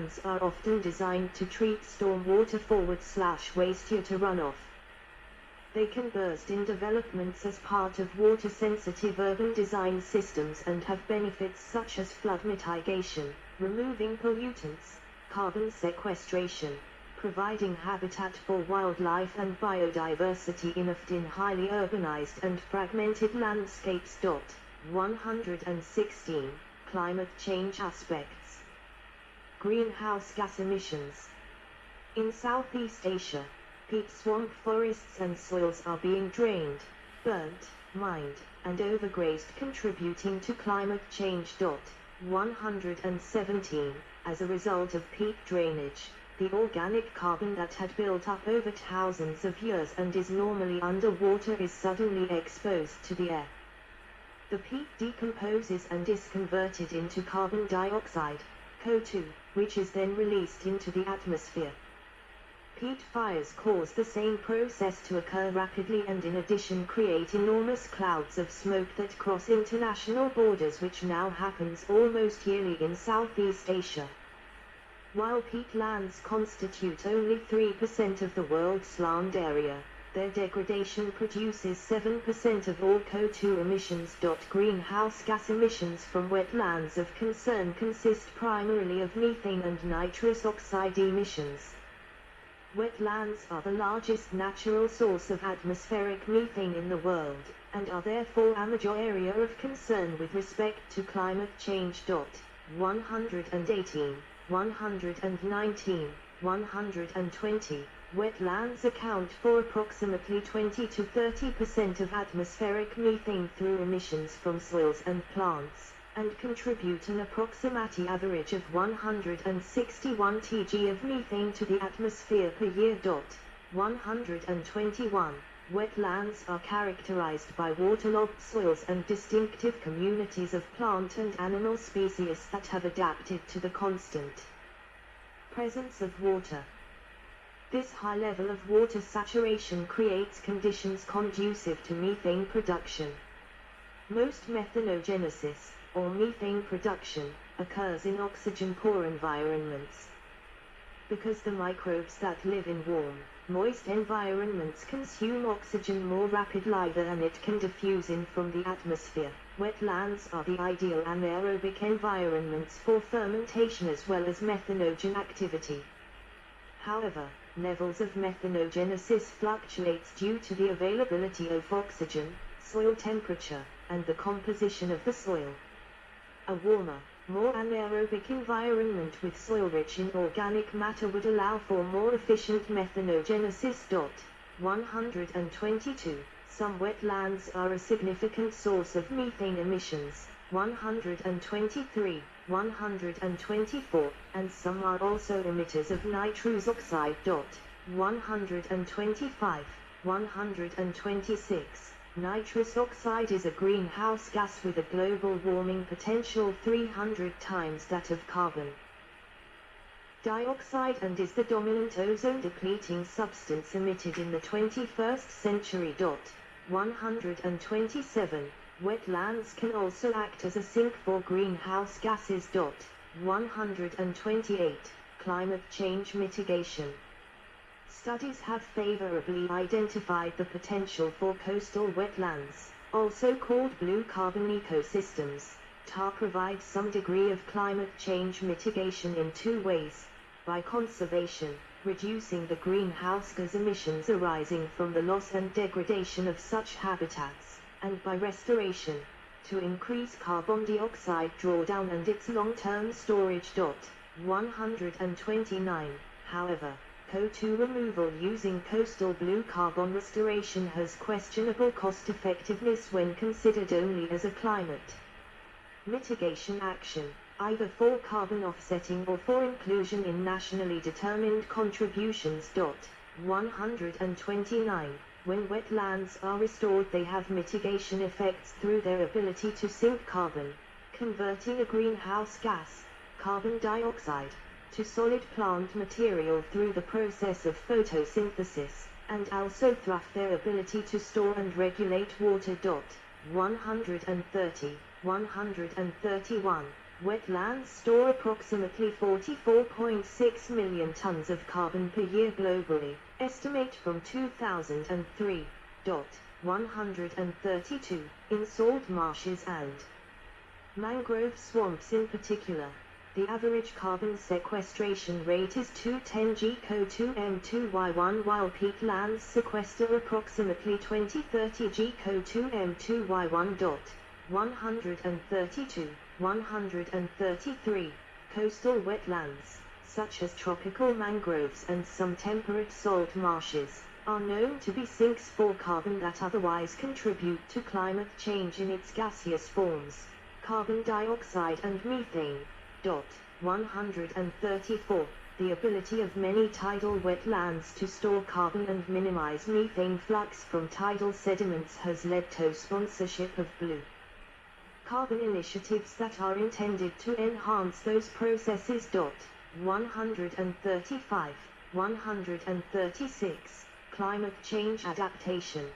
wetlands are often designed to treat stormwater forward/wastewater runoff. They can burst in developments as part of water-sensitive urban design systems and have benefits such as flood mitigation, removing pollutants, carbon sequestration, providing habitat for wildlife and biodiversity in often highly urbanized and fragmented landscapes. 116. Climate change aspects. Greenhouse gas emissions. In Southeast Asia, peat swamp forests and soils are being drained, burnt, mined, and overgrazed, contributing to climate change. 117. As a result of peat drainage, the organic carbon that had built up over thousands of years and is normally underwater is suddenly exposed to the air. The peat decomposes and is converted into carbon dioxide, CO2, which is then released into the atmosphere. Peat fires cause the same process to occur rapidly and in addition create enormous clouds of smoke that cross international borders, which now happens almost yearly in Southeast Asia. While peatlands constitute only 3% of the world's land area, their degradation produces 7% of all CO2 emissions. Greenhouse gas emissions from wetlands of concern consist primarily of methane and nitrous oxide emissions. Wetlands are the largest natural source of atmospheric methane in the world, and are therefore a major area of concern with respect to climate change. 118, 119, 120. Wetlands account for approximately 20 to 30% of atmospheric methane through emissions from soils and plants, and contribute an approximate average of 161 tg of methane to the atmosphere per year. 121. Wetlands are characterized by waterlogged soils and distinctive communities of plant and animal species that have adapted to the constant presence of water. This high level of water saturation creates conditions conducive to methane production. Most methanogenesis, or methane production, occurs in oxygen-poor environments. Because the microbes that live in warm, moist environments consume oxygen more rapidly than it can diffuse in from the atmosphere, wetlands are the ideal anaerobic environments for fermentation as well as methanogen activity. However, levels of methanogenesis fluctuates due to the availability of oxygen, soil temperature, and the composition of the soil. A warmer, more anaerobic environment with soil rich in organic matter would allow for more efficient methanogenesis. 122. Some wetlands are a significant source of methane emissions. 123, 124, and some are also emitters of nitrous oxide. 125, 126. Nitrous oxide is a greenhouse gas with a global warming potential 300 times that of carbon dioxide and is the dominant ozone-depleting substance emitted in the 21st century. 127. Wetlands can also act as a sink for greenhouse gases. 128. Climate change mitigation. Studies have favorably identified the potential for coastal wetlands, also called blue carbon ecosystems, to provide some degree of climate change mitigation in two ways: by conservation, reducing the greenhouse gas emissions arising from the loss and degradation of such habitats, and by restoration, to increase carbon dioxide drawdown and its long-term storage. 129. However, CO2 removal using coastal blue carbon restoration has questionable cost-effectiveness when considered only as a climate mitigation action, either for carbon offsetting or for inclusion in nationally determined contributions. 129. When wetlands are restored, they have mitigation effects through their ability to sink carbon, converting a greenhouse gas, carbon dioxide, to solid plant material through the process of photosynthesis, and also through their ability to store and regulate water. 130, 131, Wetlands store approximately 44.6 million tons of carbon per year globally, estimate from 2003. 132, in salt marshes and mangrove swamps in particular. The average carbon sequestration rate is 210 GCO2M2Y1, while peatlands sequester approximately 20-30 GCO2M2Y1. 132, 133. Coastal wetlands, such as tropical mangroves and some temperate salt marshes, are known to be sinks for carbon that otherwise contribute to climate change in its gaseous forms, carbon dioxide and methane. 134. The ability of many tidal wetlands to store carbon and minimize methane flux from tidal sediments has led to sponsorship of blue carbon initiatives that are intended to enhance those processes. 135, 136. Climate change adaptation.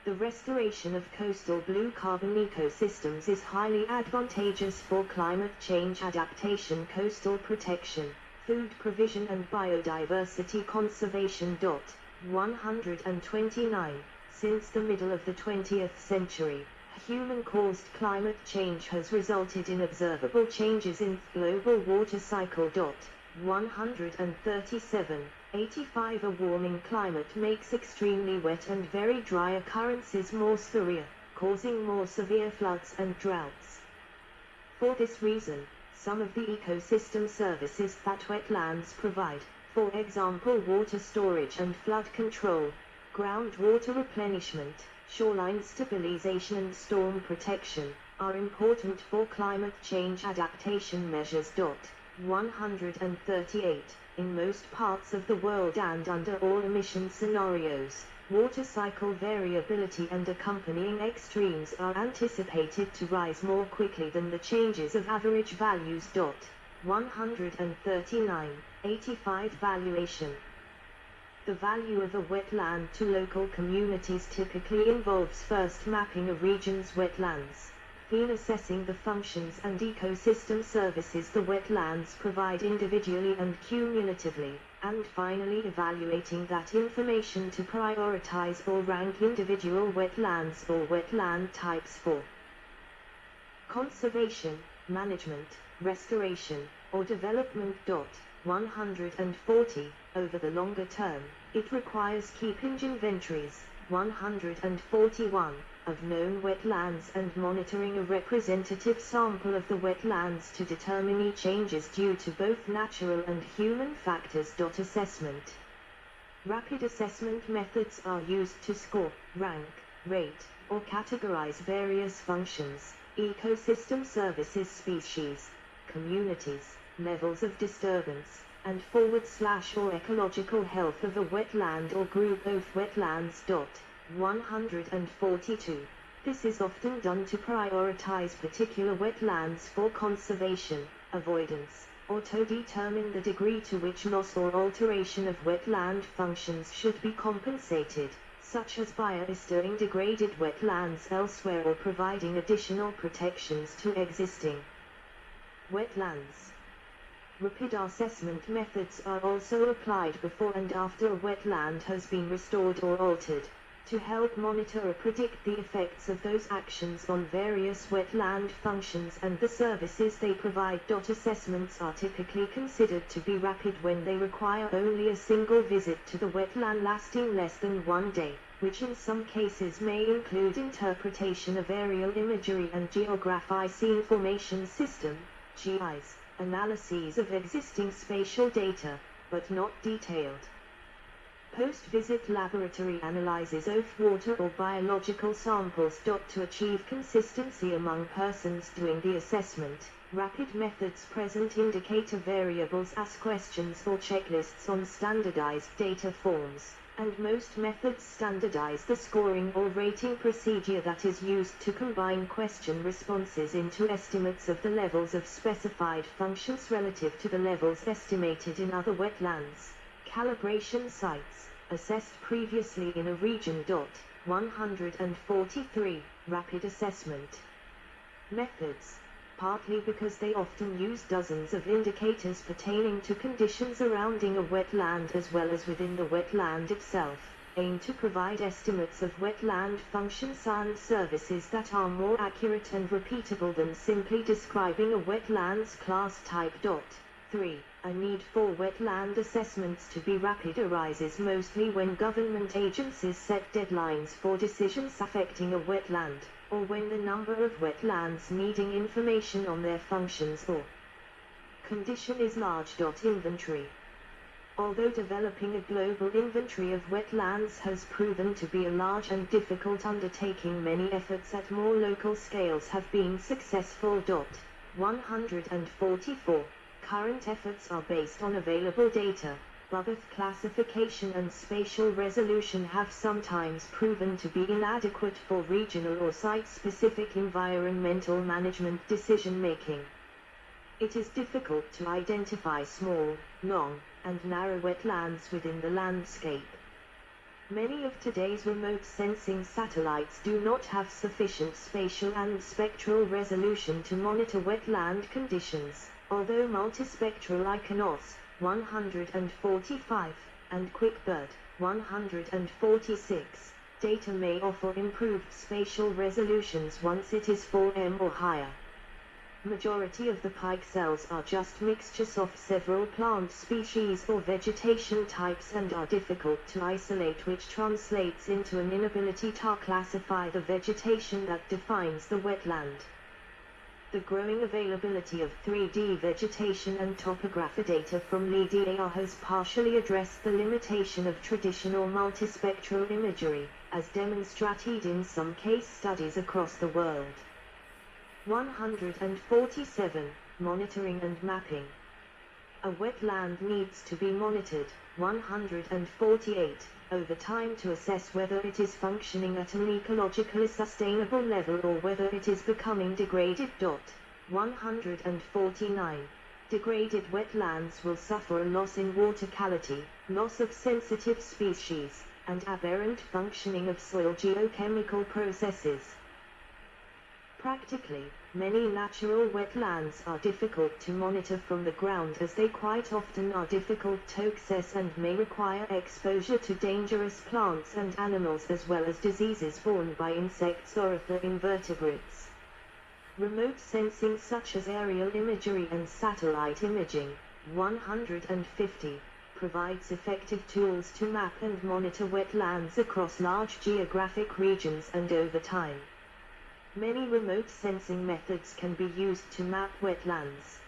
The restoration of coastal blue carbon ecosystems is highly advantageous for climate change adaptation, coastal protection, food provision and biodiversity conservation. 129. Since the middle of the 20th century, human-caused climate change has resulted in observable changes in global water cycle. 137. 85. A warming climate makes extremely wet and very dry occurrences more severe, causing more severe floods and droughts. For this reason, some of the ecosystem services that wetlands provide, for example water storage and flood control, groundwater replenishment, shoreline stabilization and storm protection, are important for climate change adaptation measures. 138. In most parts of the world and under all emission scenarios, water cycle variability and accompanying extremes are anticipated to rise more quickly than the changes of average values. 139. 85. Valuation. The value of a wetland to local communities typically involves first mapping a region's wetlands, then assessing the functions and ecosystem services the wetlands provide individually and cumulatively, and finally evaluating that information to prioritize or rank individual wetlands or wetland types for conservation, management, restoration, or development. 140. Over the longer term, it requires keeping inventories. 141. Of known wetlands and monitoring a representative sample of the wetlands to determine any changes due to both natural and human factors. Assessment. Rapid assessment methods are used to score, rank, rate, or categorize various functions, ecosystem services, species, communities, levels of disturbance, and / or ecological health of a wetland or group of wetlands. 142. This is often done to prioritize particular wetlands for conservation, avoidance, or to determine the degree to which loss or alteration of wetland functions should be compensated, such as by restoring degraded wetlands elsewhere or providing additional protections to existing wetlands. Rapid assessment methods are also applied before and after a wetland has been restored or altered, to help monitor or predict the effects of those actions on various wetland functions and the services they provide. Assessments are typically considered to be rapid when they require only a single visit to the wetland lasting less than 1 day, which in some cases may include interpretation of aerial imagery and geographic information system (GIS), analyses of existing spatial data, but not detailed post-visit laboratory analyses of water or biological samples. To achieve consistency among persons doing the assessment, rapid methods present indicator variables, ask questions or checklists on standardized data forms, and most methods standardize the scoring or rating procedure that is used to combine question responses into estimates of the levels of specified functions relative to the levels estimated in other wetlands. Calibration sites, assessed previously in a region. 143. Rapid assessment methods. partly because they often use dozens of indicators pertaining to conditions surrounding a wetland as well as within the wetland itself, aim to provide estimates of wetland functions and services that are more accurate and repeatable than simply describing a wetlands class type. 3. A need for wetland assessments to be rapid arises mostly when government agencies set deadlines for decisions affecting a wetland, or when the number of wetlands needing information on their functions or condition is large. Inventory. Although developing a global inventory of wetlands has proven to be a large and difficult undertaking, many efforts at more local scales have been successful. 144. Current efforts are based on available data, but both classification and spatial resolution have sometimes proven to be inadequate for regional or site-specific environmental management decision-making. It is difficult to identify small, long, and narrow wetlands within the landscape. Many of today's remote sensing satellites do not have sufficient spatial and spectral resolution to monitor wetland conditions, although multispectral Iconos 145 and QuickBird 146 data may offer improved spatial resolutions once it is 4M or higher. Majority of the pixels are just mixtures of several plant species or vegetation types and are difficult to isolate, which translates into an inability to classify the vegetation that defines the wetland. The growing availability of 3D vegetation and topography data from LiDAR has partially addressed the limitation of traditional multispectral imagery, as demonstrated in some case studies across the world. 147. Monitoring and mapping. A wetland needs to be monitored, 148, over time to assess whether it is functioning at an ecologically sustainable level or whether it is becoming degraded. 149. Degraded wetlands will suffer a loss in water quality, loss of sensitive species, and aberrant functioning of soil geochemical processes. Practically, many natural wetlands are difficult to monitor from the ground, as they quite often are difficult to access and may require exposure to dangerous plants and animals as well as diseases borne by insects or other invertebrates. Remote sensing such as aerial imagery and satellite imaging, 150, provides effective tools to map and monitor wetlands across large geographic regions and over time. Many remote sensing methods can be used to map wetlands.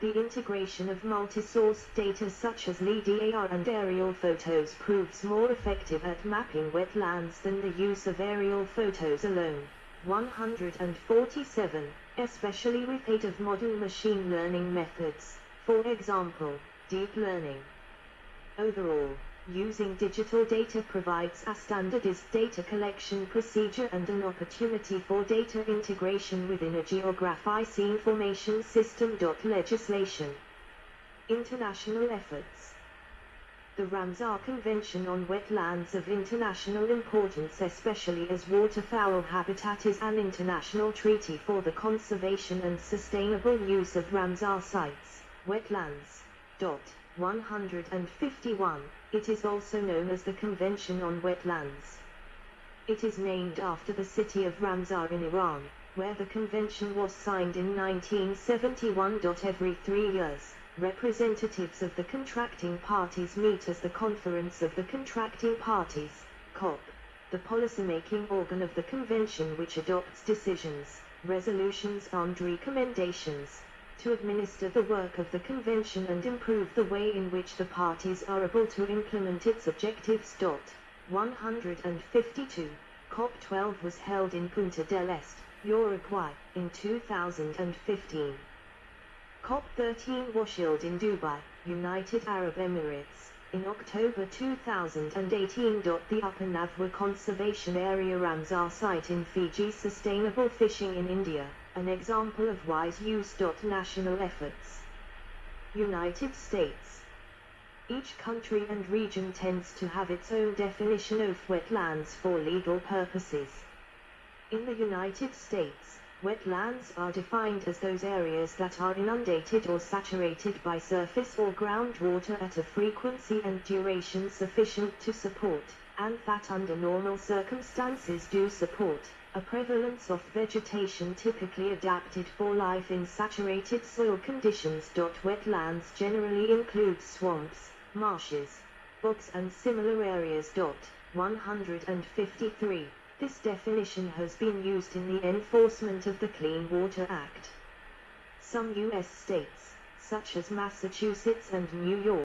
The integration of multi-source data such as LiDAR and aerial photos proves more effective at mapping wetlands than the use of aerial photos alone. 147, especially with aid of modern machine learning methods, for example, deep learning. Overall, using digital data provides a standardized data collection procedure and an opportunity for data integration within a geographic information system. Legislation. International efforts. The Ramsar Convention on Wetlands of international importance, especially as waterfowl habitat, is an international treaty for the conservation and sustainable use of Ramsar sites, wetlands. 151. It is also known as the Convention on Wetlands. It is named after the city of Ramsar in Iran, where the convention was signed in 1971. Every 3 years, representatives of the contracting parties meet as the Conference of the Contracting Parties, COP, the policymaking organ of the convention, which adopts decisions, resolutions and recommendations to administer the work of the convention and improve the way in which the parties are able to implement its objectives. 152. COP12 was held in Punta del Este, Uruguay, in 2015. COP13 was held in Dubai, United Arab Emirates, in October 2018. The Upper Navwa Conservation Area Ramsar site in Fiji. Sustainable fishing in India, an example of wise use. National efforts. United States. Each country and region tends to have its own definition of wetlands for legal purposes. In the United States, Wetlands are defined as those areas that are inundated or saturated by surface or groundwater at a frequency and duration sufficient to support, and that under normal circumstances do support, a prevalence of vegetation typically adapted for life in saturated soil conditions. Wetlands generally include swamps, marshes, bogs and similar areas. 153. This definition has been used in the enforcement of the Clean Water Act. Some U.S. states, such as Massachusetts and New York,